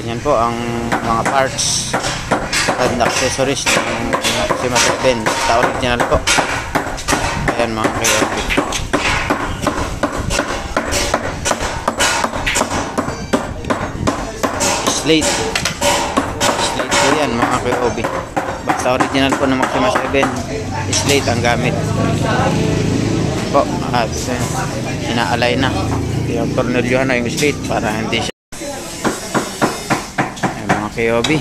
Ganyan po ang mga parts and accessories ng Maxima 7 sa original po. Ayan mga kayobi. Slate po yan mga kayobi. Basta original po ng Maxima 7, slate ang gamit po. At inaalay na, yung tornilyohan na yung slate para hindi siya. Ayan mga kayobi,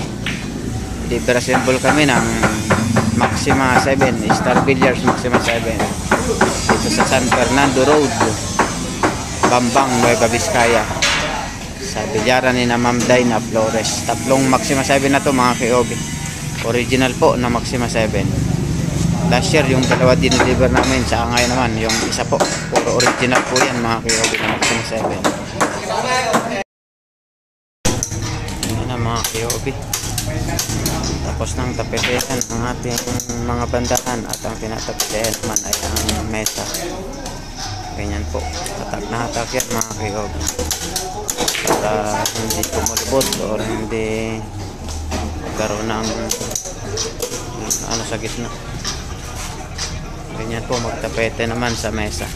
deliver assemble kami ng Maxima 7 Star Billiards Maxima 7 dito sa San Fernando Road, Bambang, Nueva Vizcaya, sa bilyaran ni na Ma'am Dina Flores. Tatlong Maxima 7 na to mga kayobi, original po na Maxima 7. Last year yung dalawa dineliver namin, sa ngayon naman yung isa po, puro original po yan mga kayobi na Maxima 7. Yan na mga kayobi, tapos ng tapetehan ang ating mga bandahan, at ang tinatapetehan naman ay ang mesa. Ganyan po, hatak na hatak yan mga kayobi, para hindi kumulubot o hindi magkaroon ng ano sa gitna. Ganyan po magtapete naman sa mesa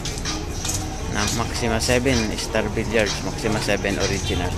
ng Maxima 7 Star Billiards Maxima 7 original.